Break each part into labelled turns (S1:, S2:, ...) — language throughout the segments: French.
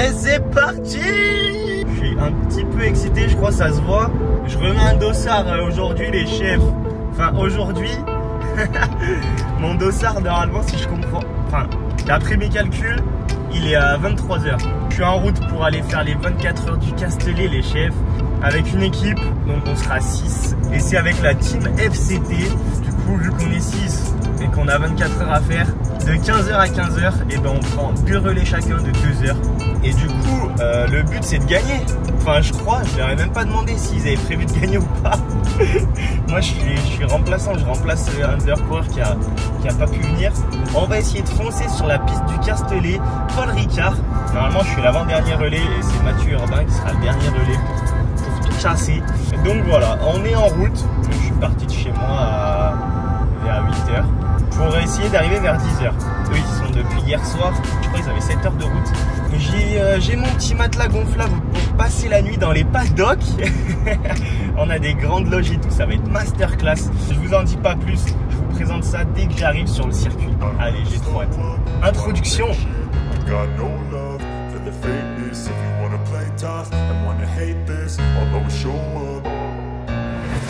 S1: Et c'est parti! Je suis un petit peu excité, je crois que ça se voit. Je remets un dossard aujourd'hui les chefs. Enfin aujourd'hui, mon dossard normalement si je comprends, enfin d'après mes calculs, il est à 23 h. Je suis en route pour aller faire les 24 heures du Castellet les chefs. Avec une équipe, donc on sera 6. Et c'est avec la team FCT. Du coup vu qu'on est 6 et qu'on a 24 heures à faire, de 15 h à 15 h, et ben on prend 2 relais chacun de 2 heures. Et du coup le but c'est de gagner. Enfin je crois, je leur ai même pas demandé s'ils avaient prévu de gagner ou pas. Moi je suis remplaçant, je remplace un coureur qui a pas pu venir. On va essayer de foncer sur la piste du Castellet, Paul Ricard. Normalement je suis l'avant-dernier relais et c'est Mathieu Urbain qui sera le dernier relais pour tout chasser. Donc voilà, on est en route. Je suis parti de chez moi vers 8 h pour essayer d'arriver vers 10 h. Eux ils sont depuis hier soir, je crois qu'ils avaient 7 heures de route. J'ai mon petit matelas gonflable pour passer la nuit dans les paddocks. On a des grandes loges et tout, ça va être masterclass. Je vous en dis pas plus, je vous présente ça dès que j'arrive sur le circuit. Allez, j'ai trop hâte. Introduction.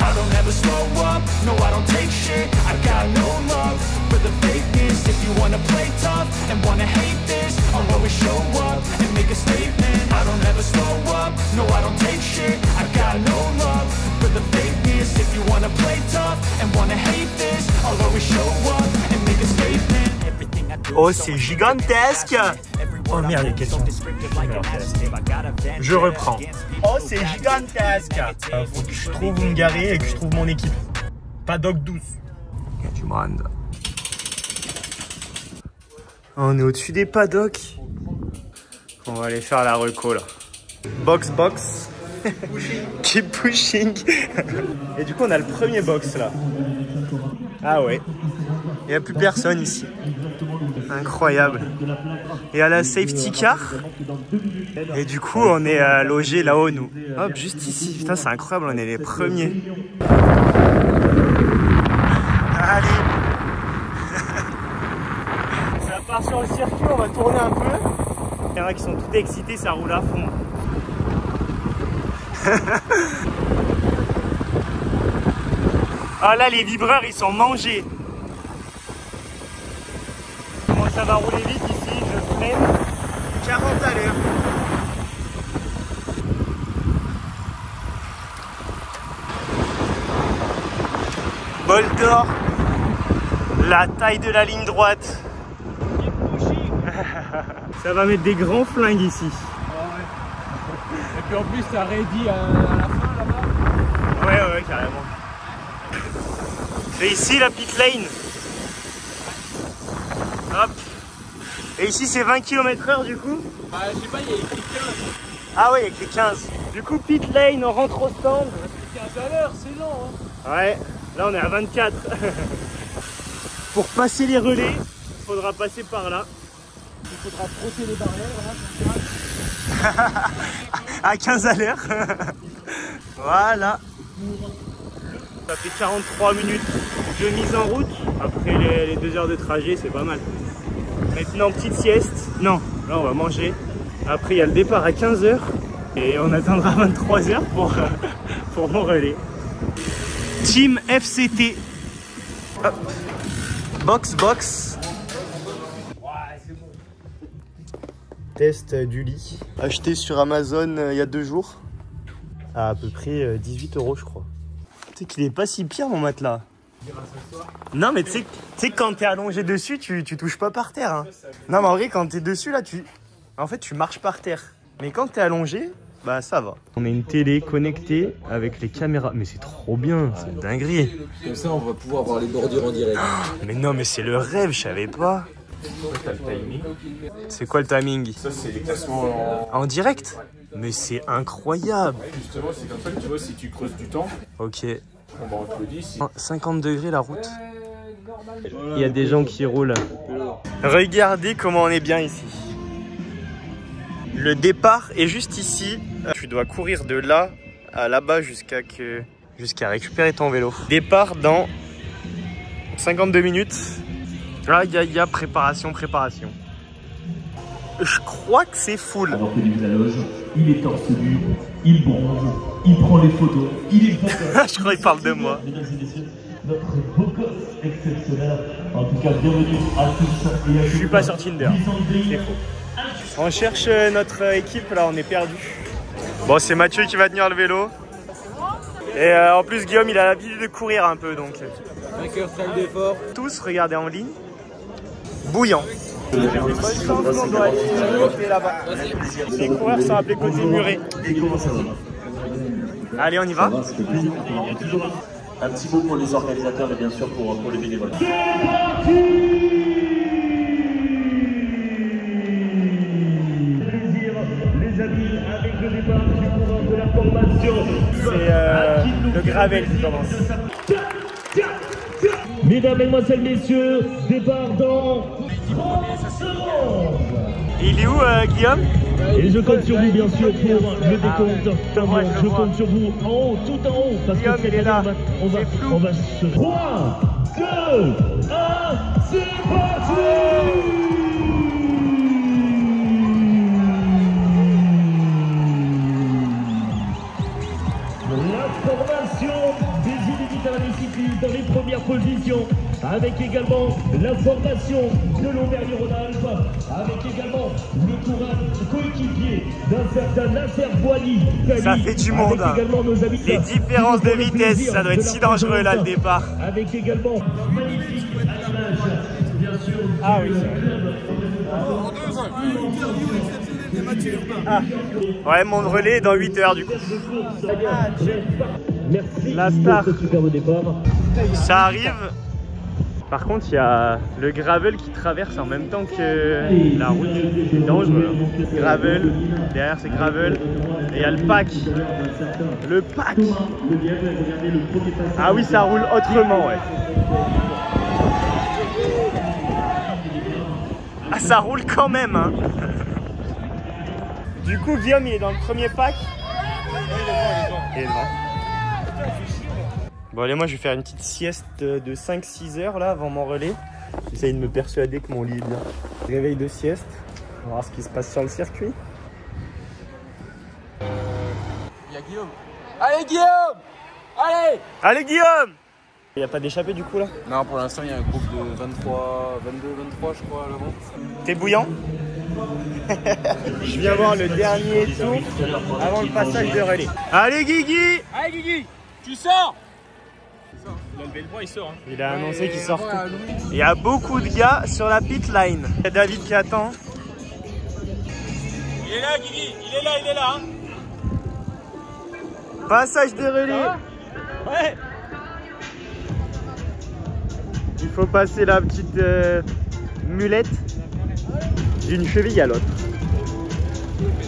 S2: I don't ever slow up, no I don't take shit. I got no love for the fakeness. If you wanna play tough and wanna hate this, I'll always show up and make a statement. I don't ever slow up, no I don't take shit. I got no love for the fakeness. If you wanna play tough and wanna hate this, I'll always show up and make a statement. Everything I do.
S1: Oh c'est gigantesque. Oh merde, il y a quelqu'un. Je reprends. Oh, c'est gigantesque. Faut que je trouve où me garer et que je trouve mon équipe. Paddock 12. Il y a du monde. On est au-dessus des paddocks. On va aller faire la reco là. Box. Keep pushing. Et du coup, on a le premier box là. Ah ouais. Il n'y a plus personne ici. Incroyable. Et à la safety car. Et du coup on est logé là-haut nous. Hop, juste ici. Putain c'est incroyable, on est les premiers. Allez. Ça part sur le circuit, on va tourner un peu. Il y en a qui sont tout excités, ça roule à fond. Ah là les vibreurs ils sont mangés. Ça va rouler vite ici, je freine 40 à l'heure. Bol d'or, la taille de la ligne droite. Ça va mettre des grands flingues ici.
S3: Ah ouais. Et puis en plus t'as ready à la fin là-bas.
S1: Ouais carrément. Et ici la pit lane. Hop. Et ici c'est 20 km/h du coup.
S3: Bah je sais pas, il y a écrit 15.
S1: Ah ouais, il y a écrit 15. Du coup pit lane, on rentre au stand.
S3: 15 à l'heure, c'est lent hein.
S1: Ouais, là on est à 24. Pour passer les relais, il faudra passer par là.
S3: Il faudra frotter les barrières là.
S1: À 15 à l'heure. Voilà. Ça fait 43 minutes de mise en route. Après les 2 heures de trajet, c'est pas mal. Maintenant, petite sieste. Non, là on va manger. Après, il y a le départ à 15 h. Et on attendra 23 h pour mon relais. Team FCT. Hop. Box. Test du lit. Acheté sur Amazon il y a 2 jours. À peu près 18 € je crois. Tu sais qu'il est pas si pire mon matelas. Non mais tu sais quand t'es allongé dessus tu touches pas par terre hein. Non mais en vrai quand t'es dessus là tu marches par terre. Mais quand t'es allongé bah ça va. On a une télé connectée avec les caméras. Mais c'est trop bien, c'est une dinguerie.
S4: Comme ça on va pouvoir voir les bordures en direct.
S1: Mais non mais c'est le rêve, je savais pas. C'est quoi le timing?
S5: Ça c'est les classements
S1: en direct? Mais c'est incroyable.
S5: Justement c'est comme ça que tu vois si tu creuses du temps.
S1: Ok.
S5: On te le dit. Si...
S1: 50 degrés la route. Il y a des gens qui roulent. Regardez comment on est bien ici. Le départ est juste ici. Tu dois courir de là à là-bas jusqu'à récupérer ton vélo. Départ dans 52 minutes. Là, il y a préparation. je crois que c'est full.
S6: Alors que à la loge, il est torse nu, il bronze, il prend les photos, il est beau.
S1: Je crois qu'il parle de moi.
S6: Mesdames et messieurs, notre beau gosse exceptionnel. En tout cas, bienvenue à tous et à tous.
S1: Je suis pas sur Tinder, c'est faux. On cherche notre équipe, là on est perdu. Bon, c'est Mathieu qui va tenir le vélo. Et en plus Guillaume il a l'habitude de courir un peu donc.
S4: 5 heures trail d'effort.
S1: Tous regardez en ligne. Bouillant. Bonne chance, on doit aller côté là-bas. Les coureurs sont appelés côté muré. Allez, on y va.
S6: Un petit mot pour les organisateurs et bien sûr pour les bénévoles. Les amis, avec le départ du coureur de la formation.
S1: C'est le gravel qui commence.
S6: Mesdames, Mesdemoiselles, Messieurs, départ dans 30 secondes.
S1: Il est où Guillaume?
S6: Et je compte sur vous bien sûr pour le décompte. Je compte sur vous en haut, tout en haut. Parce
S1: Guillaume, il est là.
S6: On va se... 3, 2, 1, c'est parti. La formation des inédits à la discipline dans les premières positions, avec également la formation de l'Auvergne-Rhône-Alpes, avec également le coéquipier d'un certain Nasser Boigny.
S1: Ça fait du monde. Hein. Les différences de vitesse, ça doit être si dangereux là le départ.
S6: Avec également magnifique à l'image, bien sûr.
S1: Ah oui. Ah. Ouais, mon relais est dans 8 heures du coup.
S6: Merci
S1: la star.
S6: pour ce superbe départ.
S1: Ça arrive. Par contre, il y a le gravel qui traverse en même temps que la route. C'est dangereux. Hein. Gravel, derrière c'est gravel. Et il y a le pack. Le pack. Ah oui, ça roule autrement, ouais. Ah, ça roule quand même, hein. Du coup, Guillaume, il est dans le premier pack. Il est devant. Bon, allez, moi, je vais faire une petite sieste de 5-6 heures, là, avant mon relais. J'essaye de me persuader que mon lit est bien. Réveil de sieste. On va voir ce qui se passe sur le circuit.
S3: Il y a Guillaume. Allez, Guillaume! Allez!
S1: Allez, Guillaume! Il n'y a pas d'échappée, du coup, là?
S3: Non, pour l'instant, il y a un groupe de 23, 22, 23, je crois, à l'avant.
S1: T'es bouillant? Je viens voir le dernier tour avant le passage de relais. Allez Guigui!
S3: Allez Guigui! Tu sors! Il a levé le bras, il sort. Hein.
S1: Il a annoncé qu'il sort tout. Il y a beaucoup de gars sur la pit line. Il y a David qui attend.
S3: Il est là Guigui! Il est là! Hein.
S1: Passage de relais.
S3: Ouais!
S1: Il faut passer la petite mulette d'une cheville à l'autre.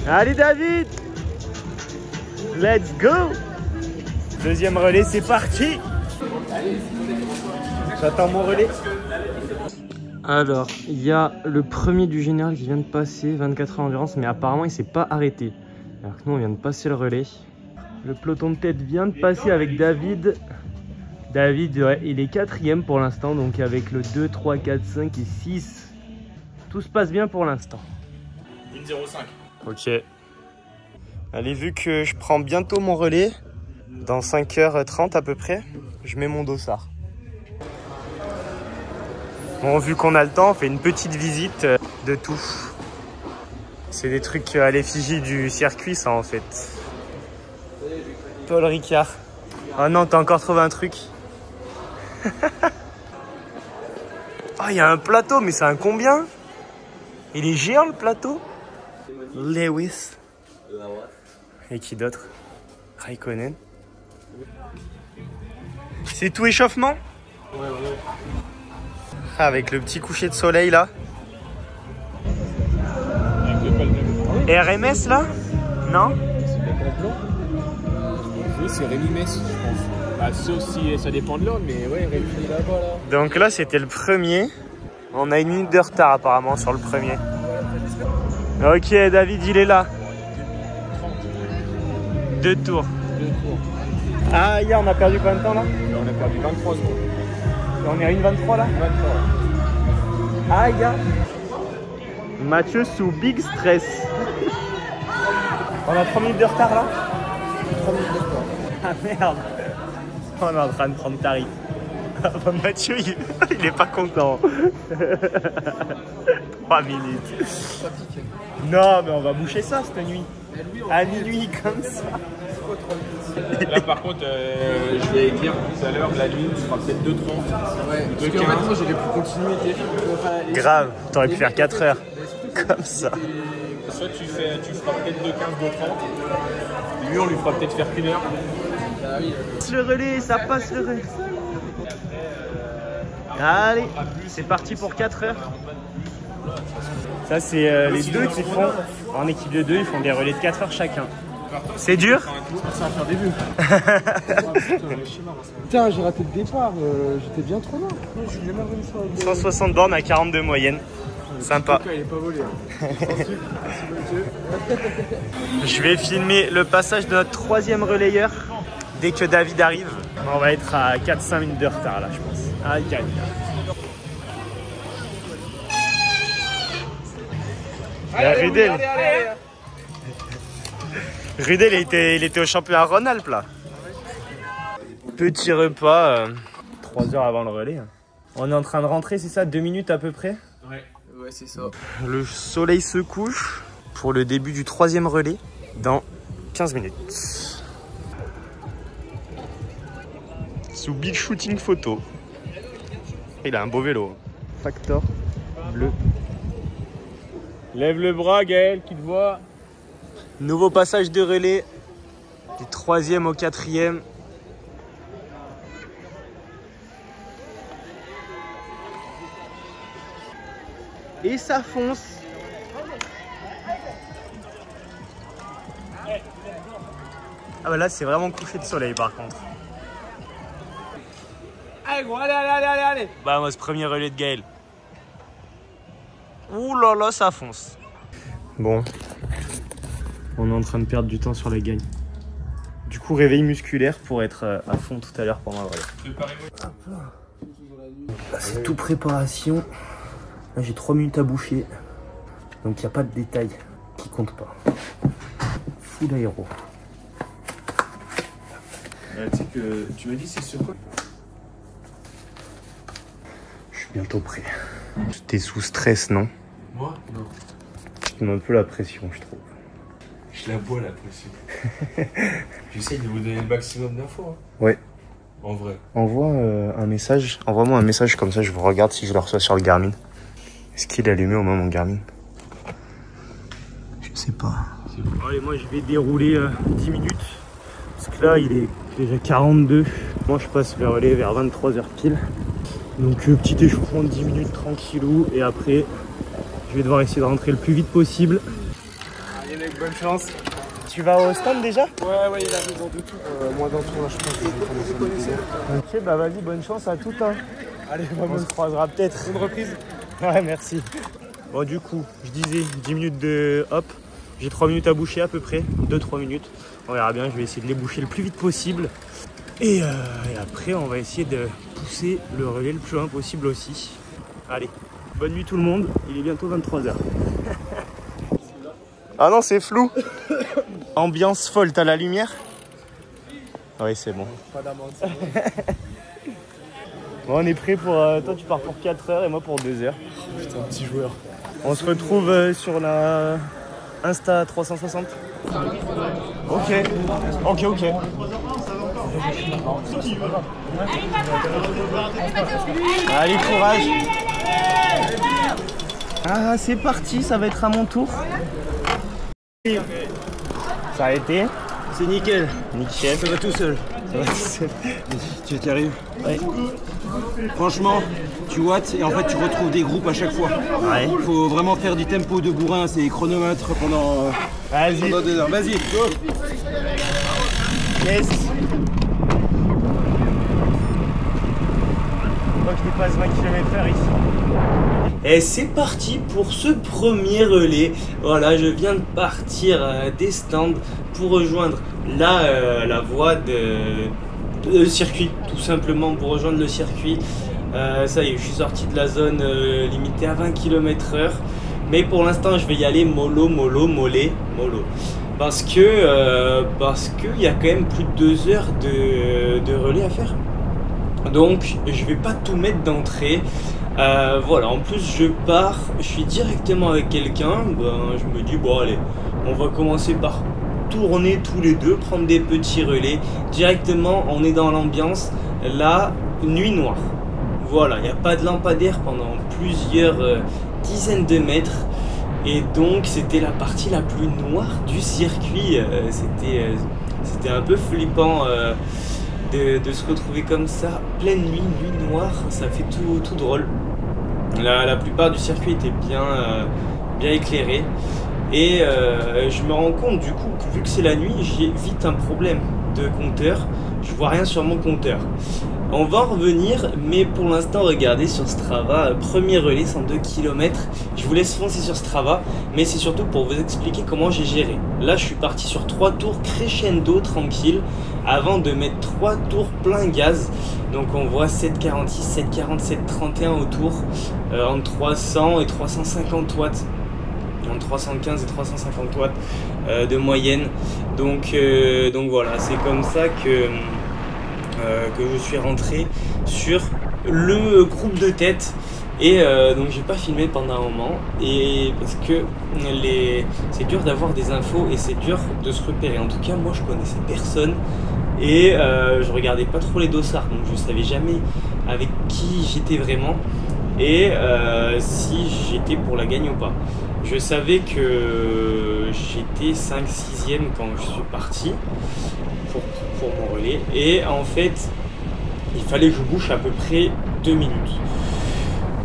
S1: Allez David! Let's go! Deuxième relais, c'est parti! J'attends mon relais. Alors, il y a le premier du général qui vient de passer, 24 heures endurance, mais apparemment il s'est pas arrêté. Alors que nous on vient de passer le relais. Le peloton de tête vient de passer avec David. David, ouais, il est 4e pour l'instant, donc avec le 2, 3, 4, 5 et 6. Tout se passe bien pour l'instant.
S5: 1,05.
S1: Ok. Allez, vu que je prends bientôt mon relais, dans 5h30 à peu près, je mets mon dossard. Bon, vu qu'on a le temps, on fait une petite visite de tout. C'est des trucs à l'effigie du circuit, ça, en fait. Paul Ricard. Oh non, t'as encore trouvé un truc. Oh, il y a un plateau, mais c'est un combien? Il est géant, le plateau. Lewis. Et qui d'autre? Raikkonen. C'est tout échauffement?
S3: Ouais.
S1: Ah, avec le petit coucher de soleil là. RMS là? Non?
S3: C'est le mec en blanc. Oui, c'est Rémi Metz, je pense. Bah, sauf si ça dépend de l'ordre, mais ouais, Rémi est là-bas là.
S1: Donc là, c'était le premier. On a une minute de retard apparemment sur le premier. Ok, David, il est là. 2 tours. Ah, hier, on a perdu combien de temps là?
S3: On a perdu 23 secondes.
S1: On est à 1,23 là?
S3: 23.
S1: Ah, gars. Mathieu sous big stress. On a 3 minutes de retard là.
S4: 3 minutes de retard.
S1: Ah merde. On est en train de prendre tarif. Mathieu, il est pas content. 3 minutes. Non, mais on va boucher ça cette nuit. À minuit comme ça.
S3: Là par contre, je vais écrire tout à l'heure, la nuit, ce sera peut-être 2h30.
S4: Ouais, parce qu'en fait, moi j'aurais pu continuer.
S1: Grave, t'aurais pu faire 4 heures. Comme ça.
S3: Soit tu feras peut-être 2h15, 2h30. Lui, on lui fera peut-être faire 1 heure.
S1: Le relais, ça passe le relais. Allez, c'est parti pour 4 heures. Ça, c'est les deux qui font, en équipe de 2, ils font des relais de 4 heures chacun. C'est dur?
S4: Ça va faire des vues. Putain, j'ai raté le départ, j'étais bien trop loin. Je suis jamais revenu sur le
S1: 160 bornes à 42 moyenne. Sympa.
S4: il est pas volé.
S1: Je vais filmer le passage de notre 3e relayeur dès que David arrive. On va être à 4-5 minutes de retard là, je pense. Aïe, aïe. Rudel. Rudel, il était au championnat Rhône-Alpes là. Petit repas, 3 heures avant le relais. On est en train de rentrer, c'est ça, 2 minutes à peu près?
S4: Ouais, c'est ça.
S1: Le soleil se couche pour le début du 3e relais dans 15 minutes. Sous Big Shooting Photo. Il a un beau vélo. Factor bleu.
S3: Lève le bras, Gaël, qui te voit.
S1: Nouveau passage de relais du 3e au 4e. Et ça fonce. Ah bah là c'est vraiment couché de soleil par contre.
S3: Allez gros, allez.
S1: Bah moi ce premier relais de Gaël. Ouh là là ça fonce. Bon. On est en train de perdre du temps sur la gagne. Du coup réveil musculaire pour être à fond tout à l'heure pendant le relais. Là c'est tout préparation. Là j'ai 3 minutes à boucher. Donc il n'y a pas de détails qui comptent pas. Full aéro.
S3: Tu sais que tu m'as dit c'est sur quoi?
S1: Je suis bientôt prêt. T'es sous stress, non?
S3: Moi? Non.
S1: Tu te mets un peu la pression, je trouve.
S3: Je la bois la pression. J'essaye de vous donner le maximum d'infos. Hein.
S1: Ouais.
S3: En vrai.
S1: Envoie un message. Envoie-moi un message comme ça, je vous regarde si je le reçois sur le Garmin. Est-ce qu'il est allumé au moment mon Garmin? Je sais pas. Bon, allez, moi je vais dérouler 10 minutes. Parce que là il est déjà 42. Moi je passe le relais vers 23h pile. Donc petit échauffement de 10 minutes tranquillou. Et après je vais devoir essayer de rentrer le plus vite possible.
S4: Allez mec, bonne chance.
S1: Tu vas au stand déjà?
S4: Ouais, il arrive dans 2 tours. Moins d'un tour là je pense.
S1: Ok, bah vas-y, bonne chance à tout. Hein.
S4: Allez,
S1: On se croisera peut-être.
S4: bonne reprise.
S1: Ouais, merci. Bon, du coup, je disais 10 minutes de hop. J'ai 3 minutes à boucher à peu près. 2-3 minutes. On verra bien, je vais essayer de les boucher le plus vite possible. Et après, on va essayer de pousser le relais le plus loin possible aussi. Allez, bonne nuit tout le monde. Il est bientôt 23h. Ah non, c'est flou. Ambiance folle, t'as la lumière? Oui, c'est bon.
S4: Pas d'amende.
S1: Bon, on est prêt pour... toi, tu pars pour 4 heures et moi pour 2 heures.
S4: Putain, petit joueur.
S1: On se retrouve sur la Insta 360. Ok. Allez, courage. Ah, c'est parti, ça va être à mon tour. Ça a été?
S4: C'est nickel.
S1: Nickel.
S4: Ça va tout seul. Tu y arrives?
S1: Ouais.
S4: Franchement, tu watts et en fait tu retrouves des groupes à chaque fois.
S1: Ouais.
S4: Il faut vraiment faire du tempo de bourrin, c'est chronomètre pendant,
S1: Vas-y.
S4: pendant 2 heures. Vas-y, go.
S1: Yes. Donc je dépasse 20 km/h ici. Et c'est parti pour ce premier relais. Voilà, je viens de partir des stands pour rejoindre la voie de circuit, tout simplement pour rejoindre le circuit. Ça y est, je suis sorti de la zone limitée à 20 km/h. Mais pour l'instant, je vais y aller mollo. Parce que il y a quand même plus de 2 heures de relais à faire. Donc, je vais pas tout mettre d'entrée. Voilà, en plus, je suis directement avec quelqu'un. Ben, je me dis, bon, allez, on va commencer par tourner tous les deux, prendre des petits relais. Directement, on est dans l'ambiance. La nuit noire. Voilà, il n'y a pas de lampadaire pendant plusieurs dizaines de mètres. Et donc, c'était la partie la plus noire du circuit. C'était un peu flippant de se retrouver comme ça, pleine nuit, nuit noire. Ça fait tout drôle. La plupart du circuit était bien éclairé. Et je me rends compte du coup que vu que c'est la nuit, j'ai vite un problème de compteur. Je vois rien sur mon compteur. On va en revenir, mais pour l'instant, regardez sur Strava, premier relais 102 km. Je vous laisse foncer sur Strava, mais c'est surtout pour vous expliquer comment j'ai géré. Là, je suis parti sur 3 tours crescendo tranquille, avant de mettre 3 tours plein gaz. Donc on voit 746, 740, 731 autour, entre 300 et 350 watts. Entre 315 et 350 watts de moyenne. Donc voilà, c'est comme ça que je suis rentré sur le groupe de tête. Et donc j'ai pas filmé pendant un moment, et parce que c'est dur d'avoir des infos et c'est dur de se repérer. En tout cas, moi je connaissais personne et je regardais pas trop les dossards, donc je savais jamais avec qui j'étais vraiment et si j'étais pour la gagne ou pas. Je savais que j'étais 5-6e quand je suis parti pour mon relais. Et en fait, il fallait que je bouge à peu près 2 minutes.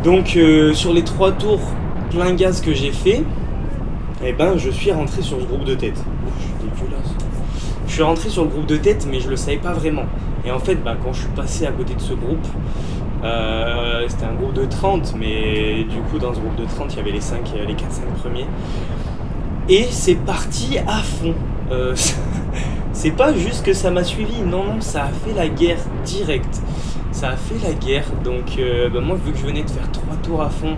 S1: Donc sur les 3 tours plein gaz que j'ai fait, eh ben, je suis rentré sur ce groupe de tête. Je suis dégueulasse. Je suis rentré sur le groupe de tête, mais je le savais pas vraiment. Et en fait, quand je suis passé à côté de ce groupe, c'était un groupe de 30, mais du coup dans ce groupe de 30 il y avait les 4-5 premiers et c'est parti à fond. C'est pas juste que ça m'a suivi, non, ça a fait la guerre direct, ça a fait la guerre. Donc moi, vu que je venais de faire 3 tours à fond,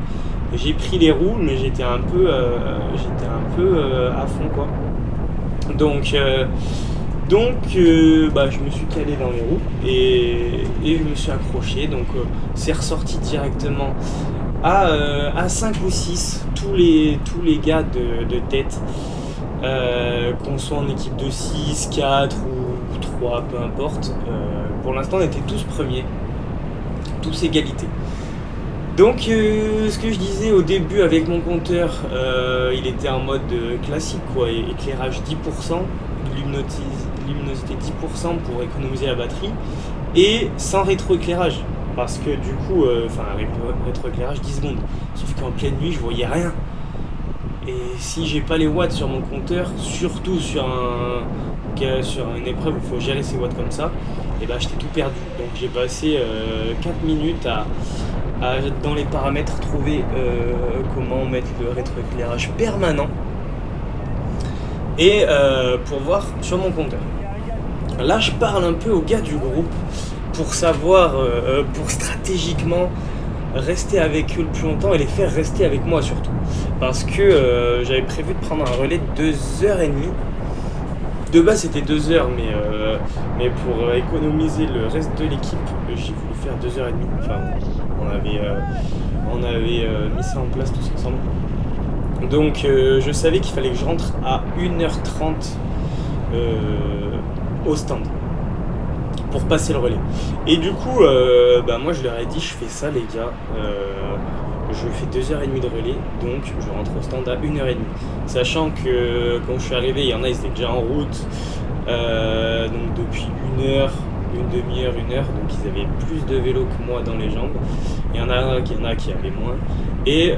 S1: j'ai pris les roues, mais j'étais un peu à fond quoi. Donc je me suis calé dans les roues et je me suis accroché. Donc c'est ressorti directement à 5 ou 6 tous les gars de tête, qu'on soit en équipe de 6, 4 ou 3, peu importe. Pour l'instant on était tous premiers, tous égalité. Donc ce que je disais au début avec mon compteur, il était en mode classique quoi, éclairage 10%, luminosité 10% pour économiser la batterie, et sans rétroéclairage, parce que du coup, rétroéclairage 10 secondes, sauf qu'en pleine nuit je voyais rien. Et si j'ai pas les watts sur mon compteur, surtout sur une épreuve où il faut gérer ses watts comme ça, et ben j'étais tout perdu. Donc j'ai passé 4 minutes à dans les paramètres trouver comment mettre le rétroéclairage permanent et pour voir sur mon compteur. Là je parle un peu aux gars du groupe pour savoir, pour stratégiquement rester avec eux le plus longtemps et les faire rester avec moi surtout, parce que j'avais prévu de prendre un relais de 2h30. De base c'était 2 heures, mais pour économiser le reste de l'équipe, j'ai voulu faire 2h30. Enfin, on avait mis ça en place tous ensemble. Donc je savais qu'il fallait que je rentre à 1h30 au stand pour passer le relais. Et du coup, moi je leur ai dit, je fais ça les gars, je fais 2h30 de relais, donc je rentre au stand à 1h30. Sachant que quand je suis arrivé, il y en a, ils étaient déjà en route, donc depuis 1 heure, une demi-heure, 1 heure, donc ils avaient plus de vélo que moi dans les jambes. Il y en a qui avaient moins. Et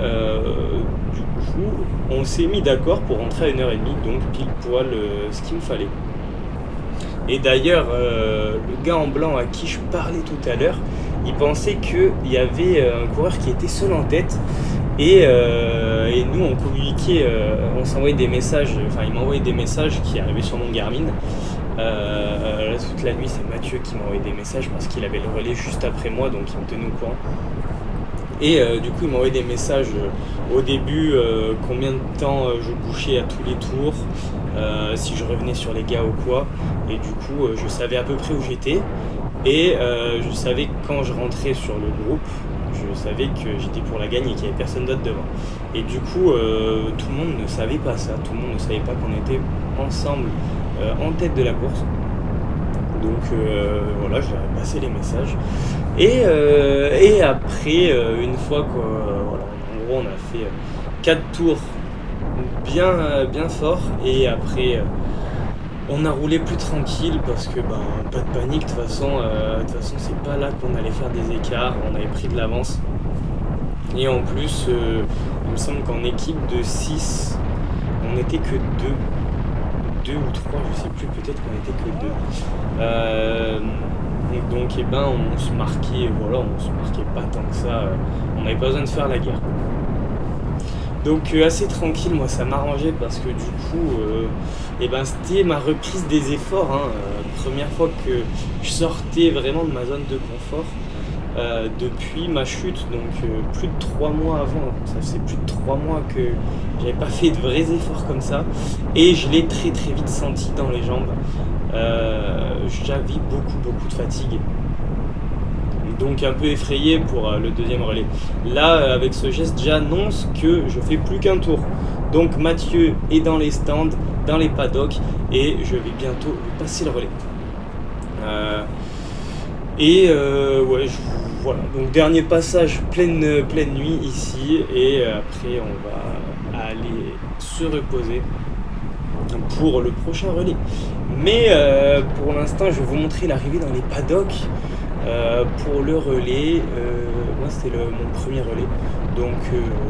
S1: du coup, on s'est mis d'accord pour rentrer à 1h30, donc pile poil ce qu'il me fallait. Et d'ailleurs, le gars en blanc à qui je parlais tout à l'heure, il pensait qu'il y avait un coureur qui était seul en tête. Et nous, on communiquait, on s'envoyait des messages, enfin il m'a envoyé des messages qui arrivaient sur mon Garmin. Toute la nuit, c'est Mathieu qui m'a envoyé des messages parce qu'il avait le relais juste après moi, donc il me tenait au courant. Et du coup, il m'a envoyé des messages au début, combien de temps je bouchais à tous les tours, si je revenais sur les gars ou quoi. Et du coup, je savais à peu près où j'étais. Et je savais que quand je rentrais sur le groupe, je savais que j'étais pour la gagne et qu'il n'y avait personne d'autre devant. Et du coup, tout le monde ne savait pas ça. Tout le monde ne savait pas qu'on était ensemble en tête de la course. Donc voilà, je leur ai passé les messages. Et après, une fois que, voilà, en gros, on a fait 4 tours bien fort. Et après, on a roulé plus tranquille parce que pas de panique. De toute façon, c'est pas là qu'on allait faire des écarts. On avait pris de l'avance. Et en plus, il me semble qu'en équipe de 6, on n'était que 2 ou 3, je sais plus, peut-être qu'on était que 2. Donc on se marquait, voilà, on se marquait pas tant que ça, on n'avait pas besoin de faire la guerre. Donc assez tranquille, moi ça m'arrangeait parce que du coup, c'était ma reprise des efforts, hein. Première fois que je sortais vraiment de ma zone de confort depuis ma chute, donc plus de 3 mois avant, ça faisait plus de 3 mois que j'avais pas fait de vrais efforts comme ça, et je l'ai très vite senti dans les jambes. J'avais beaucoup de fatigue, donc un peu effrayé pour le deuxième relais. Là, avec ce geste, j'annonce que je fais plus qu'un tour. Donc Mathieu est dans les stands, dans les paddocks, et je vais bientôt lui passer le relais. Voilà, donc dernier passage pleine nuit ici, et après on va aller se reposer pour le prochain relais. Mais pour l'instant, je vais vous montrer l'arrivée dans les paddocks. Pour le relais, moi c'était mon premier relais, donc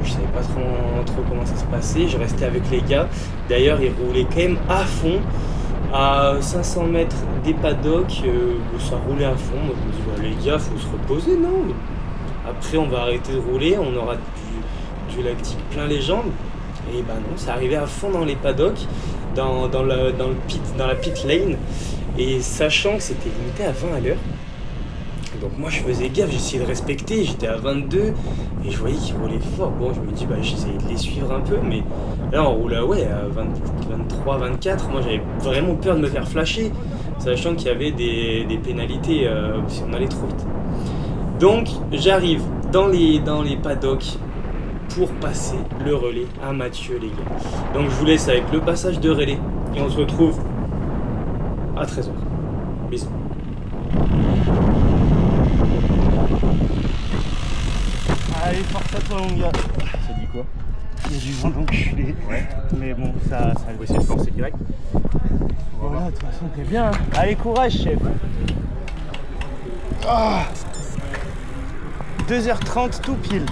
S1: je savais pas trop comment ça se passait. Je restais avec les gars, d'ailleurs ils roulaient quand même à fond. À 500 mètres des paddocks, ça roulait à fond. Moi je me dis, les gars, faut se reposer, non? Après on va arrêter de rouler, on aura du lactique plein les jambes. Et non, ça arrivait à fond dans les paddocks, dans la pit lane, et sachant que c'était limité à 20 à l'heure. Donc moi je faisais gaffe, j'essayais de respecter, j'étais à 22 et je voyais qu'ils roulaient fort. Bon, je me dis j'essayais de les suivre un peu, mais là on roulait à 23, 24. Moi j'avais vraiment peur de me faire flasher, sachant qu'il y avait des pénalités si on allait trop vite. Donc j'arrive dans les paddocks pour passer le relais à Mathieu, les gars. Donc je vous laisse avec le passage de relais et on se retrouve à 13h. Bisous. Allez, force à toi mon gars.
S3: Ça dit quoi?
S1: Il y a du vent d'enculé. Ouais. Mais bon, ça
S3: faut essayer de forcer direct.
S1: Voilà, de toute façon t'es bien. Hein. Allez, courage chef. 2h30 tout pile.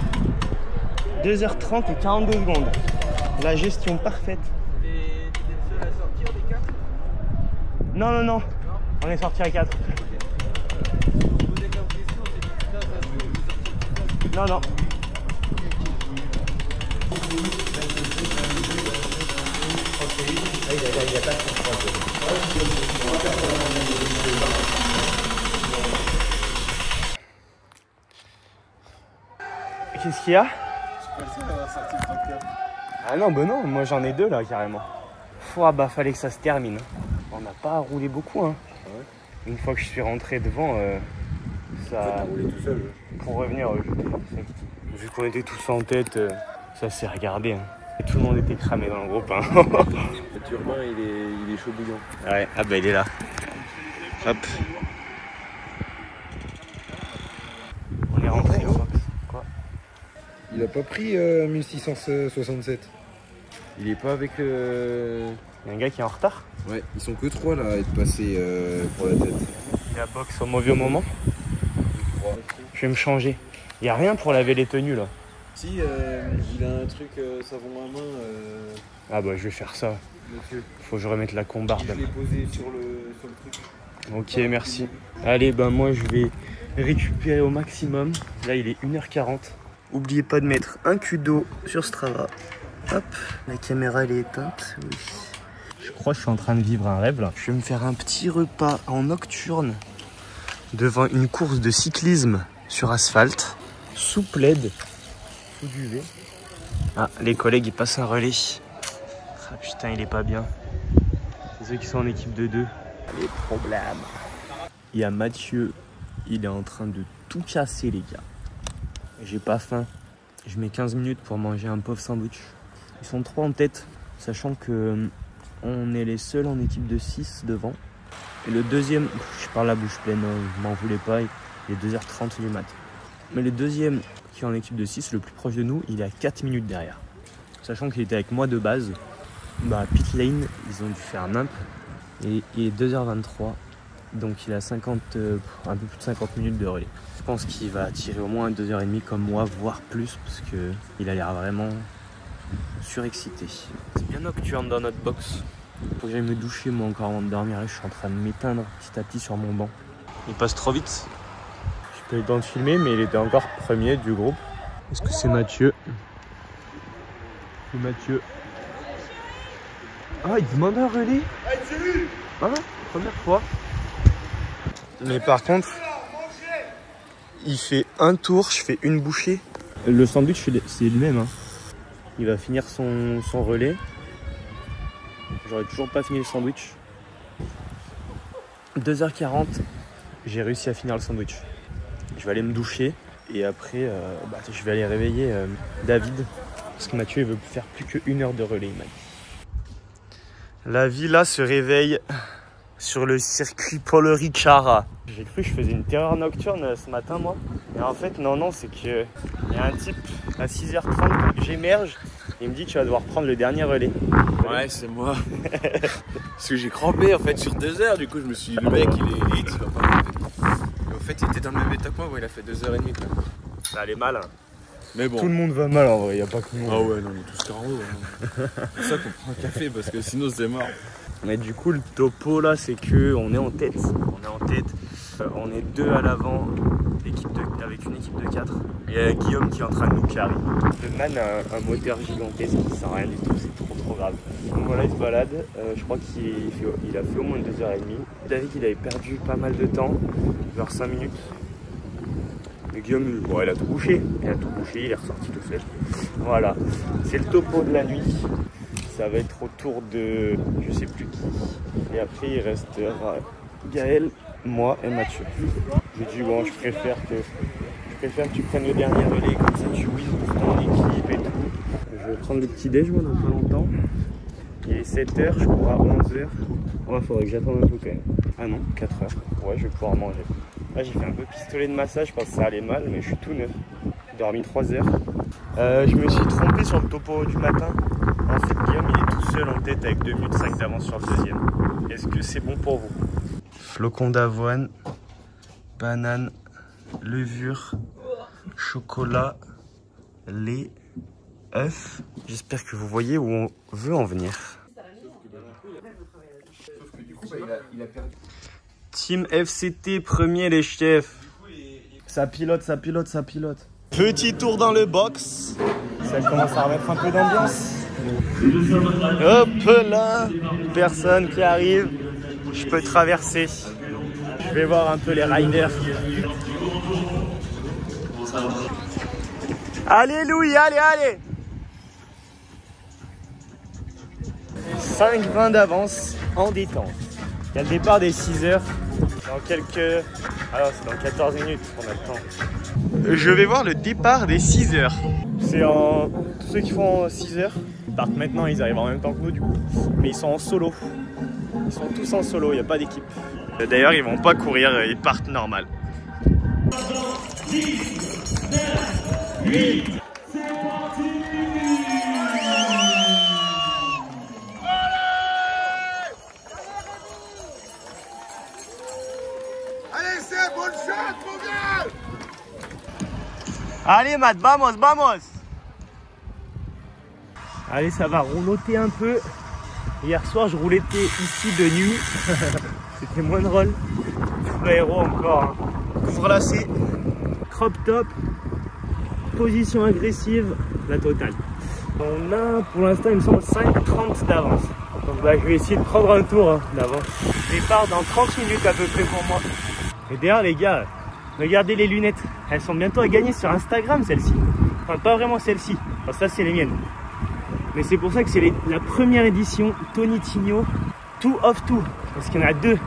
S1: 2h30 et 42 secondes. La gestion parfaite.
S5: T'es le seul à sortir des 4?
S1: Non. On est sorti à 4. Non. Qu'est-ce qu'il y a? Ah non, non, moi j'en ai 2 là carrément. Fallait que ça se termine. On n'a pas roulé beaucoup, hein. Une fois que je suis rentré devant, ça.
S3: Roulé tout seul.
S1: Pour revenir, vu qu'on était tous en tête, ça s'est regardé. Hein. Et tout le monde était cramé dans le groupe. Hein.
S3: Le Urbain, il est chaud bouillant.
S1: Ouais, il est là. Hop. On est rentré au box. Quoi?
S4: Il a pas pris 1667.
S3: Il est pas avec le...
S1: Il y a un gars qui est en retard.
S4: Ouais, ils sont que 3 là à être passés pour la tête.
S1: La box au mauvais moment. Je vais me changer. Il n'y a rien pour laver les tenues là.
S4: Si, il a un truc savon à main.
S1: Je vais faire ça.
S4: Monsieur.
S1: Faut que je remette la combarde.
S4: Je l'ai posé sur le truc.
S1: Ok, merci. Allez, moi je vais récupérer au maximum. Là, il est 1h40. N'oubliez pas de mettre un cul d'eau sur Strava. Hop, la caméra elle est éteinte. Oui. Je crois que je suis en train de vivre un rêve là. Je vais me faire un petit repas en nocturne devant une course de cyclisme sur asphalte, sous plaid. fous du V. Ah, les collègues ils passent un relais. Ah putain, il est pas bien. C'est ceux qui sont en équipe de 2. Les problèmes. Il y a Mathieu, il est en train de tout casser les gars. J'ai pas faim. Je mets 15 minutes pour manger un pauvre sandwich. Ils sont 3 en tête, sachant que on est les seuls en équipe de 6 devant. Et le deuxième, je parle la bouche pleine, hein, m'en voulez pas, il est 2h30 du mat. Mais le deuxième qui est en équipe de 6, le plus proche de nous, il est à 4 minutes derrière. Sachant qu'il était avec moi de base, bah pit lane, ils ont dû faire un imp. Et il est 2h23, donc il a un peu plus de 50 minutes de relais. Je pense qu'il va tirer au moins 2h30 comme moi, voire plus, parce qu'il a l'air vraiment surexcité. C'est bien nocturne dans notre box. Faut que j'aille me doucher moi encore avant de dormir. Là, je suis en train de m'éteindre petit à petit sur mon banc. Il passe trop vite. J'ai pas eu le temps de filmer, mais il était encore premier du groupe. Est-ce que c'est Mathieu? C'est Mathieu. Ah, il demande un relais. Ah, première fois. Mais par contre, il fait un tour, je fais une bouchée. Le sandwich, c'est le même. Hein. Il va finir son relais. J'aurais toujours pas fini le sandwich. 2h40, j'ai réussi à finir le sandwich. Je vais aller me doucher et après, je vais aller réveiller David. Parce que Mathieu, il veut faire plus que 1 heure de relais, il m'a dit. La vie là se réveille sur le circuit Paul Ricard. J'ai cru que je faisais une terreur nocturne ce matin moi. Et en fait non, c'est que il y a un type à 6h30, j'émerge, il me dit tu vas devoir prendre le dernier relais.
S3: Ouais, c'est moi. Parce que j'ai crampé en fait sur 2 heures, du coup je me suis dit le mec il est X, il va pas en fait. Et en fait il était dans le même état que moi, il a fait 2h30 quoi.
S1: Ça allait mal. Hein.
S3: Mais bon.
S1: Tout le monde va mal en vrai, y a pas que moi.
S3: Ah ouais, non, on est tous carreaux. Hein. C'est pour ça qu'on prend un café, parce que sinon c'est mort.
S1: Mais du coup, le topo là, c'est que on est en tête. On est 2 à l'avant, avec une équipe de 4. Il y a Guillaume qui est en train de nous carrer. Le man a un moteur gigantesque qui sert à rien du tout, c'est trop grave. Donc voilà, il se balade. Je crois qu'il a fait au moins 2h30. David, il avait perdu pas mal de temps, vers 5 minutes. Mais Guillaume, bon, il a tout bouché. Il est ressorti tout seul. Voilà, c'est le topo de la nuit. Ça va être au tour de je sais plus qui. Et après, il restera Gaël, moi et Mathieu. J'ai dit, bon, je préfère que tu prennes le dernier relais, comme ça tu wins pour ton équipe et tout. Je vais prendre le petit déj, moi, dans pas longtemps. Il est 7h, je cours à 11h. Il faudrait que j'attende un peu quand même. Ah non, 4h. Ouais, je vais pouvoir manger. Là, j'ai fait un peu pistolet de massage parce que ça allait mal, mais je suis tout neuf. J'ai dormi 3 heures. Je me suis trompé sur le topo du matin. En fait, Guillaume, il est tout seul en tête avec 2 minutes 5 d'avance sur le deuxième. Est-ce que c'est bon pour vous? Flocons d'avoine, banane, levure, chocolat, lait, œufs. J'espère que vous voyez où on veut en venir. Team FCT, premier les chefs. Ça pilote. Petit tour dans le box. Ça commence à remettre un peu d'ambiance. Hop là, personne qui arrive. Je peux traverser. Je vais voir un peu les riders. Allez Louis, allez. 5-20 d'avance en détente. Il y a le départ des 6h. Alors c'est dans 14 minutes qu'on a le temps. Je vais voir le départ des 6h. C'est tous ceux qui font 6h. Ils partent maintenant, ils arrivent en même temps que nous du coup. Mais ils sont en solo. Ils sont tous en solo, il n'y a pas d'équipe. D'ailleurs, ils vont pas courir, ils partent normal. 10, 9, 8, c'est parti!
S7: Allez, c'est bonne chance, mon gars!
S1: Allez, Matt, vamos! Allez, ça va rouloter un peu. Hier soir, je roulais ici de nuit. C'était moins drôle. Full aéro encore. Hein. Couvre-lacet, crop top, position agressive, la totale. On a pour l'instant, il me semble, 5:30 d'avance. Donc je vais essayer de prendre un tour d'avance. Départ dans 30 minutes à peu près pour moi. Et d'ailleurs, les gars, regardez les lunettes. Elles sont bientôt à gagner sur Instagram, celles-ci. Enfin, pas vraiment celle-ci. Enfin, ça, c'est les miennes. Mais c'est pour ça que c'est la première édition Tony Tigno Two of Two. Parce qu'il y en a deux.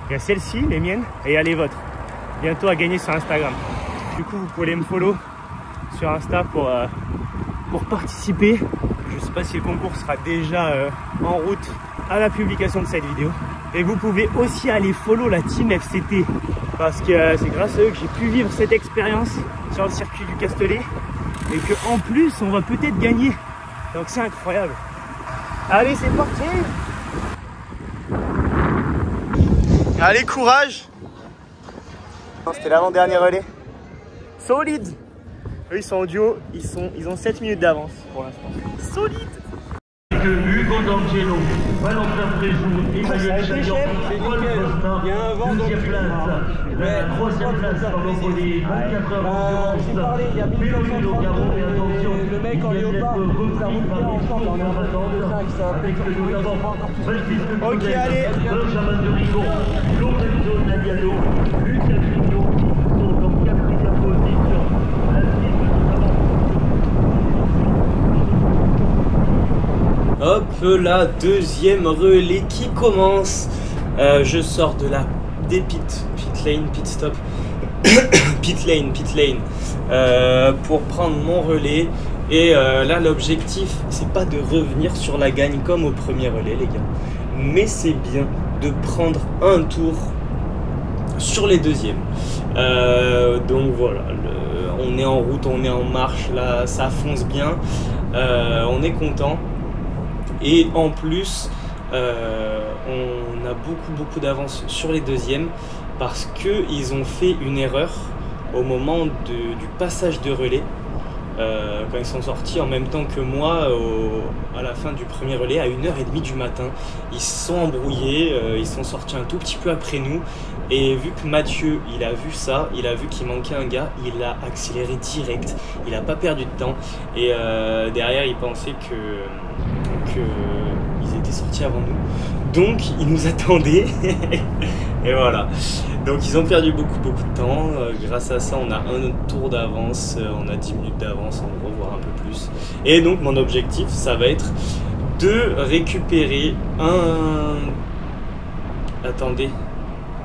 S1: Il y a celle-ci, les miennes, et il y a les vôtres. Bientôt à gagner sur Instagram. Du coup, vous pouvez me follow sur Insta pour participer. Je ne sais pas si le concours sera déjà en route à la publication de cette vidéo. Et vous pouvez aussi aller follow la team FCT. Parce que c'est grâce à eux que j'ai pu vivre cette expérience sur le circuit du Castellet. Et qu'en plus, on va peut-être gagner. Donc c'est incroyable. Allez, c'est parti! Allez, courage! C'était l'avant-dernier relais. Solide! Eux, ils sont en duo, ils ont 7 minutes d'avance pour l'instant. Solide!
S6: Hugo D'Angelo, Valentin Fréjou, Emmanuel Chaillon, Paul Bostin, deuxième place, la troisième place par l'envoi des 24 heures d'endurance, Pélomuno Garon, et attention, le mec en léopard, repris par les choses en attente, avec notamment Baptiste Coudet, Benjamin de Rigon, Lorenzo Nagliano, Lucas Grigno, sont en quatrième position. La suite notamment.
S1: Hop, la deuxième relais qui commence. Je sors des pit stop, pit lane, pour prendre mon relais. Et là, l'objectif, c'est pas de revenir sur la gagne comme au premier relais, les gars, mais c'est bien de prendre un tour sur les deuxièmes. Donc voilà, on est en route, on est en marche, là, ça fonce bien, on est content. Et en plus, on a beaucoup d'avance sur les deuxièmes parce qu'ils ont fait une erreur au moment du passage de relais. Quand ils sont sortis en même temps que moi à la fin du premier relais à 1h30 du matin. Ils se sont embrouillés, ils sont sortis un tout petit peu après nous. Et vu que Mathieu, il a vu ça, il a vu qu'il manquait un gars, il a accéléré direct, il n'a pas perdu de temps. Et derrière, il pensait qu'ils étaient sortis avant nous. Donc, ils nous attendaient. Et voilà. Donc, ils ont perdu beaucoup de temps. Grâce à ça, on a un tour d'avance, on a 10 minutes d'avance, en gros, voire un peu plus. Et donc, mon objectif, ça va être de récupérer un... Attendez.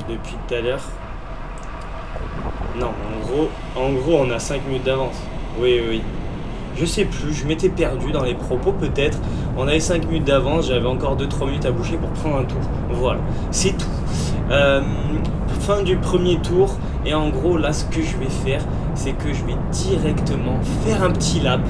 S1: Depuis tout à l'heure. Non, en gros, on a 5 minutes d'avance. Oui. Je sais plus, je m'étais perdu dans les propos peut-être. On avait 5 minutes d'avance, j'avais encore 2-3 minutes à boucher pour prendre un tour. Voilà, c'est tout. Fin du premier tour. Et en gros, là, ce que je vais faire, c'est que je vais directement faire un petit lap.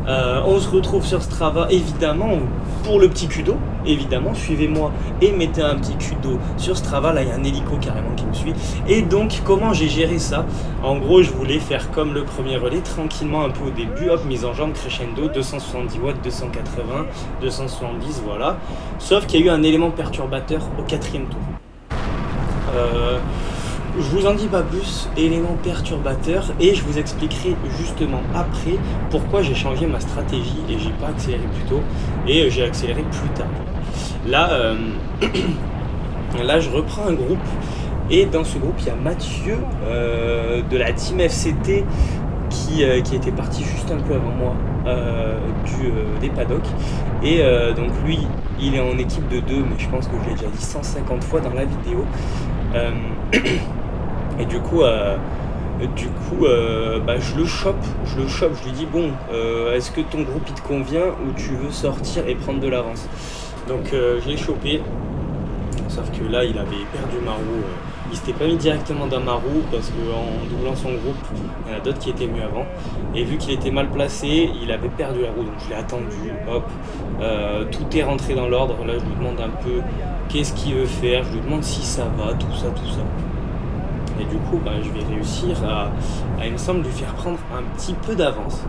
S1: On se retrouve sur Strava, évidemment, pour le petit cul d'eau. Évidemment, suivez-moi et mettez un petit cul d'eau sur Strava. Là, il y a un hélico carrément qui me suit. Et donc, comment j'ai géré ça? En gros, je voulais faire comme le premier relais, tranquillement un peu au début. Hop, mise en jambe, crescendo, 270 watts, 280, 270, voilà. Sauf qu'il y a eu un élément perturbateur au 4e tour. Je vous en dis pas plus, élément perturbateur, et je vous expliquerai justement après pourquoi j'ai changé ma stratégie et j'ai pas accéléré plus tôt et j'ai accéléré plus tard. Là, là je reprends un groupe et dans ce groupe il y a Mathieu de la team FCT qui était parti juste un peu avant moi des paddocks et donc lui il est en équipe de 2 mais je pense que je l'ai déjà dit 150 fois dans la vidéo. Et du coup, je le chope, je lui dis bon, est-ce que ton groupe il te convient ou tu veux sortir et prendre de l'avance? Donc je l'ai chopé, sauf que là il avait perdu ma roue, il s'était pas mis directement dans ma roue parce qu'en doublant son groupe, il y en a d'autres qui étaient mieux avant. Et vu qu'il était mal placé, il avait perdu la roue, donc je l'ai attendu, hop, tout est rentré dans l'ordre. Là je lui demande un peu qu'est-ce qu'il veut faire, je lui demande si ça va, tout ça. Et du coup, je vais réussir à, il me semble, lui faire prendre un petit peu d'avance.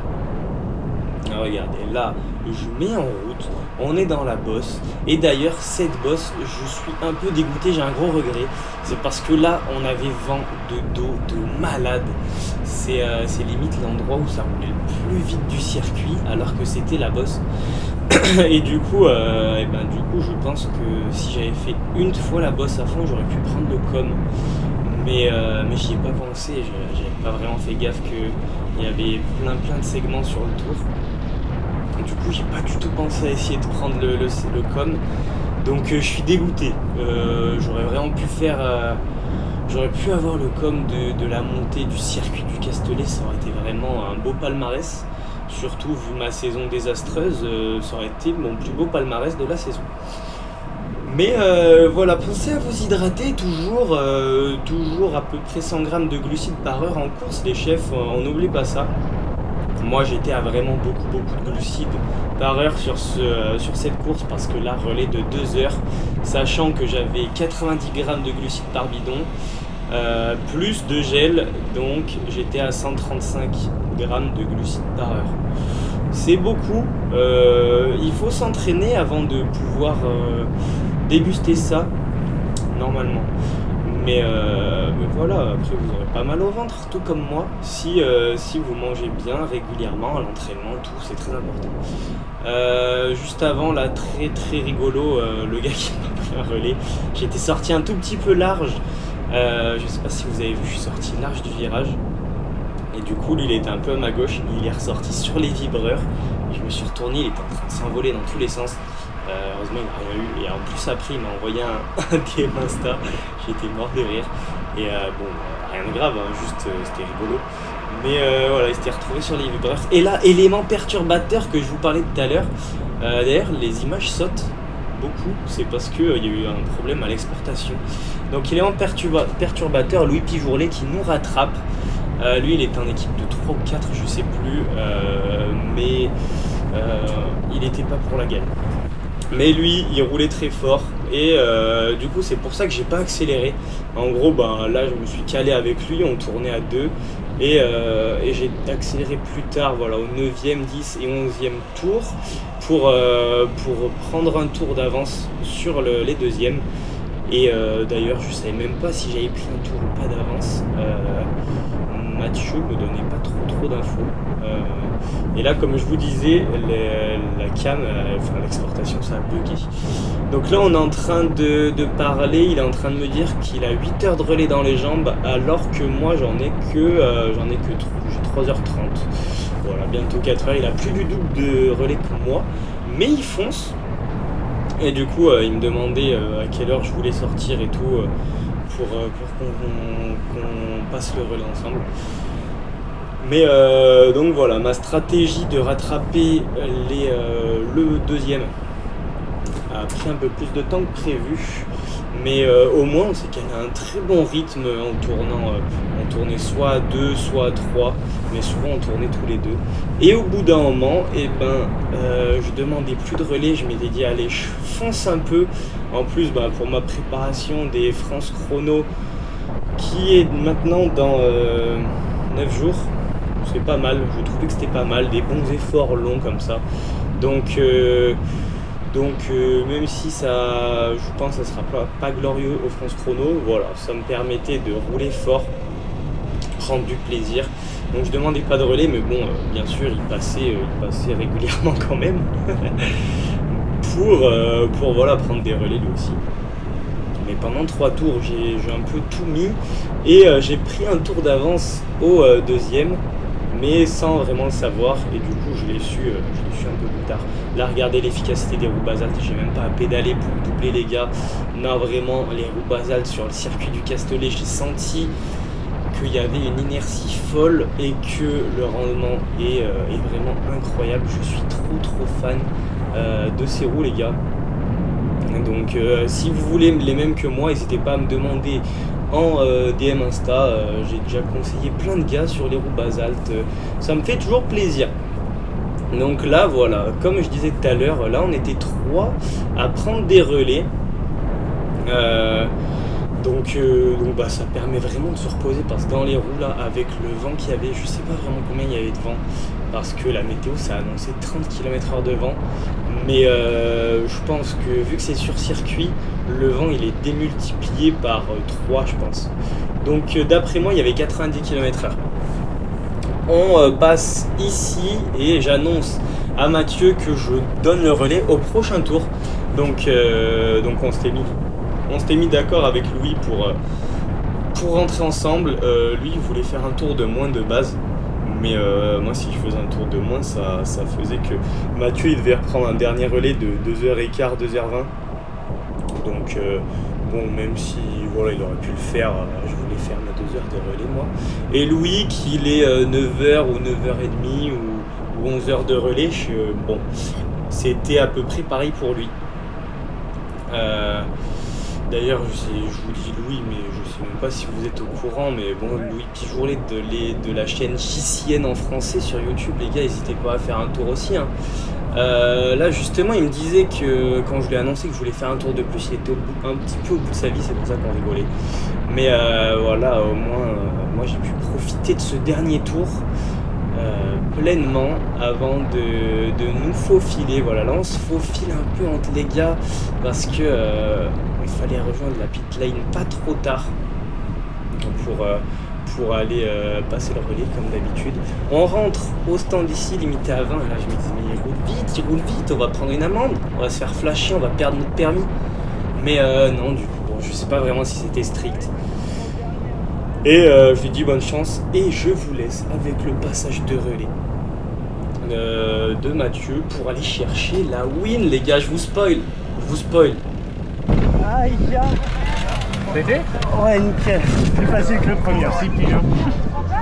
S1: Regardez, là, je mets en route, on est dans la bosse. Et d'ailleurs, cette bosse, je suis un peu dégoûté, j'ai un gros regret. C'est parce que là, on avait vent de dos de malade. C'est limite l'endroit où ça roulait le plus vite du circuit, alors que c'était la bosse. Et du coup, je pense que si j'avais fait une fois la bosse à fond, j'aurais pu prendre le com. mais j'y ai pas pensé, j'avais pas vraiment fait gaffe qu'il y avait plein de segments sur le tour. Et du coup j'ai pas du tout pensé à essayer de prendre le com, donc je suis dégoûté. J'aurais vraiment pu faire, j'aurais pu avoir le com de la montée du circuit du Castellet, ça aurait été vraiment un beau palmarès. Surtout vu ma saison désastreuse, ça aurait été mon plus beau palmarès de la saison. Mais voilà, pensez à vous hydrater toujours, toujours à peu près 100 grammes de glucides par heure en course, les chefs, on n'oublie pas ça. Moi j'étais à vraiment beaucoup de glucides par heure sur cette course, parce que là, relais de 2 heures, sachant que j'avais 90 grammes de glucides par bidon, plus de gel, donc j'étais à 135 grammes de glucides par heure. C'est beaucoup, il faut s'entraîner avant de pouvoir déguster ça, normalement. Mais voilà, après vous aurez pas mal au ventre, tout comme moi, si vous mangez bien régulièrement à l'entraînement, tout, c'est très important. Juste avant, là, très rigolo, le gars qui m'a pris un relais, j'étais sorti un tout petit peu large, je sais pas si vous avez vu, je suis sorti large du virage, et du coup lui il était un peu à ma gauche, il est ressorti sur les vibreurs, et je me suis retourné, il était en train de s'envoler dans tous les sens. Heureusement il n'a rien eu, et en plus après il m'a envoyé un DM Insta, j'étais mort de rire, et bon, rien de grave, hein, juste c'était rigolo, mais voilà, il s'était retrouvé sur les vibreurs. Et là, élément perturbateur que je vous parlais tout à l'heure, d'ailleurs les images sautent beaucoup, c'est parce qu'il y a eu un problème à l'exportation. Donc élément perturbateur, Louis Pijourlet qui nous rattrape, lui il est en équipe de 3 ou 4, je sais plus, mais il n'était pas pour la gagne. Mais lui, il roulait très fort, et du coup c'est pour ça que j'ai pas accéléré. En gros, ben, là je me suis calé avec lui, on tournait à 2, et j'ai accéléré plus tard, voilà, au 9e, 10 et 11e tour, pour prendre un tour d'avance sur les deuxièmes. Et d'ailleurs je savais même pas si j'avais pris un tour ou pas d'avance. Mathieu me donnait pas trop d'infos, et là comme je vous disais, la cam, enfin l'exportation, ça a bugué. Donc là on est en train de parler, il est en train de me dire qu'il a 8 heures de relais dans les jambes, alors que moi j'en ai que j'ai 3h30, voilà, bientôt 4 heures, il a plus du double de relais que moi, mais il fonce. Et du coup il me demandait à quelle heure je voulais sortir et tout, pour qu'on passe le relais ensemble. Mais donc voilà, ma stratégie de rattraper le deuxième a pris un peu plus de temps que prévu, mais au moins on s'est calé à un très bon rythme en tournant. On tournait soit à 2, soit à 3, mais souvent on tournait tous les deux. Et au bout d'un moment, eh ben, je demandais plus de relais, je m'étais dit allez, je fonce un peu. En plus, ben, pour ma préparation des France Chrono, qui est maintenant dans 9 jours, c'est pas mal, je trouvais que c'était pas mal, des bons efforts longs comme ça. Donc même si ça, je pense que ça sera pas glorieux au France Chrono, voilà, ça me permettait de rouler fort, prendre du plaisir. Donc je demandais pas de relais, mais bon, bien sûr, il passait régulièrement quand même, pour voilà, prendre des relais lui aussi. Mais pendant 3 tours, j'ai un peu tout mis, et j'ai pris un tour d'avance au deuxième, mais sans vraiment le savoir, et du coup je l'ai su un peu plus tard. Là, regardez l'efficacité des roues basaltes, j'ai même pas à pédaler pour doubler les gars. Non, vraiment, les roues basaltes sur le circuit du Castellet, j'ai senti qu'il y avait une inertie folle et que le rendement est vraiment incroyable. Je suis trop fan de ces roues, les gars. Donc si vous voulez les mêmes que moi, n'hésitez pas à me demander en DM Insta. J'ai déjà conseillé plein de gars sur les roues basaltes, ça me fait toujours plaisir. Donc là voilà, comme je disais tout à l'heure, là on était 3 à prendre des relais, donc bah, ça permet vraiment de se reposer, parce que dans les roues là, avec le vent qu'il y avait, je sais pas vraiment combien il y avait de vent, parce que la météo ça a annoncé 30 km/h de vent, mais je pense que vu que c'est sur circuit, le vent il est démultiplié par 3 je pense. Donc d'après moi il y avait 90 km/h. On passe ici et j'annonce à Mathieu que je donne le relais au prochain tour. Donc on s'était mis d'accord avec Louis pour rentrer ensemble, lui il voulait faire un tour de moins de base. Mais moi si je faisais un tour de moins, ça faisait que Mathieu il devait reprendre un dernier relais de 2h15, 2h20. Donc bon, même si voilà, il aurait pu le faire, je voulais faire mes 2 heures de relais moi. Et Louis qu'il est 9h ou 9h30 ou 11h de relais, bon, c'était à peu près pareil pour lui. D'ailleurs, je vous dis Louis, mais je sais même pas si vous êtes au courant, mais bon, Louis Pijourlet de la chaîne Chissienne en français sur YouTube, les gars, n'hésitez pas à faire un tour aussi. Hein. Là, justement, il me disait que quand je lui ai annoncé que je voulais faire un tour de plus, il était un petit peu au bout de sa vie, c'est pour ça qu'on rigolait. Mais voilà, au moins, moi j'ai pu profiter de ce dernier tour pleinement avant de nous faufiler. Voilà, là on se faufile un peu entre les gars parce que il fallait rejoindre la pit lane pas trop tard pour aller passer le relais comme d'habitude. On rentre au stand ici limité à 20 et là je me disais mais il roule vite, on va prendre une amende, on va se faire flasher, on va perdre notre permis. Mais non, du coup, bon, je sais pas vraiment si c'était strict. Et je lui dis bonne chance et je vous laisse avec le passage de relais de Mathieu pour aller chercher la win, les gars. Je vous spoil. Aïe,
S4: T'as été?
S1: ouais, nickel. Plus facile que le premier.
S4: Merci, petit jeu.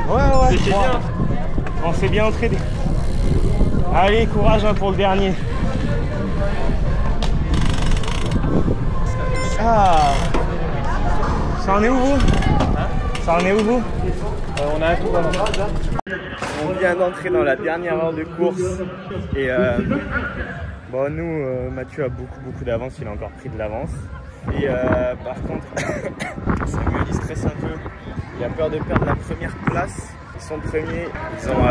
S1: Ouais,
S4: C'était bien.
S1: On s'est bien entraîné. Allez, courage hein, pour le dernier. Ah, ça en est où vous? Ça en est où vous?
S4: On a un tour avant.
S1: On vient d'entrer dans la dernière heure de course et bon, nous, Mathieu a beaucoup d'avance, il a encore pris de l'avance. Et par contre, Samuel il stresse un peu, il a peur de perdre la première place. Ils sont premiers, ils ont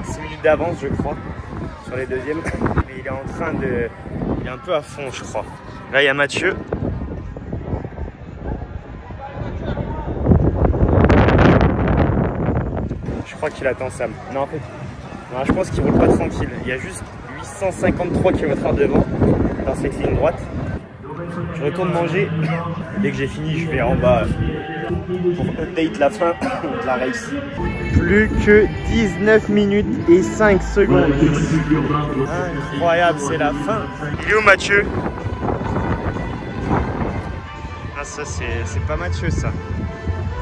S1: 6 minutes d'avance je crois sur les deuxièmes. Et il est en train de... il est un peu à fond je crois. Là il y a Mathieu. Je crois qu'il attend Sam. Non, en fait, non, je pense qu'il roule pas tranquille. Il y a juste 853 km/h devant dans cette ligne droite. Je retourne manger. Dès que j'ai fini, je vais en bas pour update la fin de la race. Plus que 19 minutes et 5 secondes. Incroyable, c'est la fin. Il est où Mathieu? Ah, ça, c'est pas Mathieu, ça.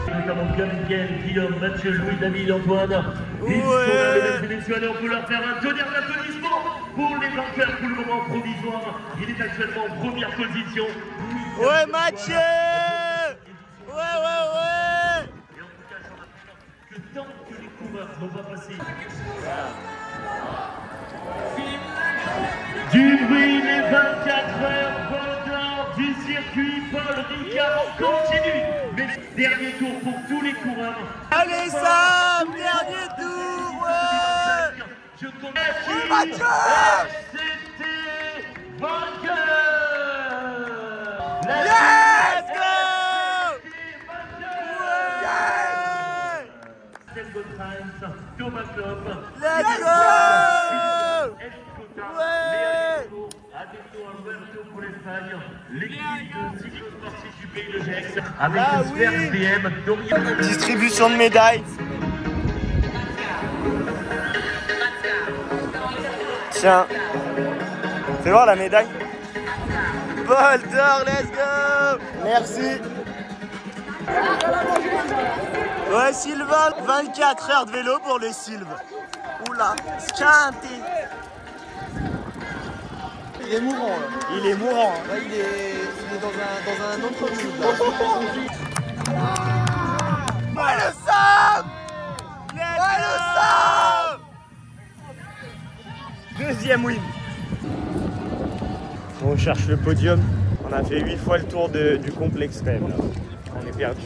S6: Notamment Gabriel, Guillaume, Mathieu, Louis, David, Antoine. Ils sont là, mesdames et messieurs, allez, on peut leur faire un tonnerre d'applaudissements pour les vainqueurs pour le moment provisoire. Il est actuellement en première position.
S1: Ouais, Mathieu! Ouais!
S6: Et en tout cas, j'en apprends que tant que les coureurs n'ont pas passé du bruit, les 24 heures, Vol d'or du circuit Paul Ricard, on continue. Mais dernier tour pour tous les coureurs.
S1: Allez Sam, dernier tour, ouais!
S6: Je connais
S1: Mathieu!
S6: c'était vainqueur.
S1: Let's go!
S6: Thomas Klopp.
S1: Let's go! Ouais!
S6: Pour l'Espagne, l'équipe de cyclo-sportif du pays de Gex avec
S1: Ah
S6: le Super
S1: oui.
S6: BM Dorian.
S1: Distribution de médailles. Tiens, fais voir la médaille. Bol d'or, let's go! Merci. Ouais, Sylvain, 24 heures de vélo pour le Sylve. Oula, scanté.
S4: Il est mourant là.
S1: Il est mourant.
S4: Là, il est dans un autre monde là.
S1: Ouais, le Sam! Ouais, le Sam! Deuxième win. On cherche le podium. On a fait 8 fois le tour du complexe quand même là. On est perdu.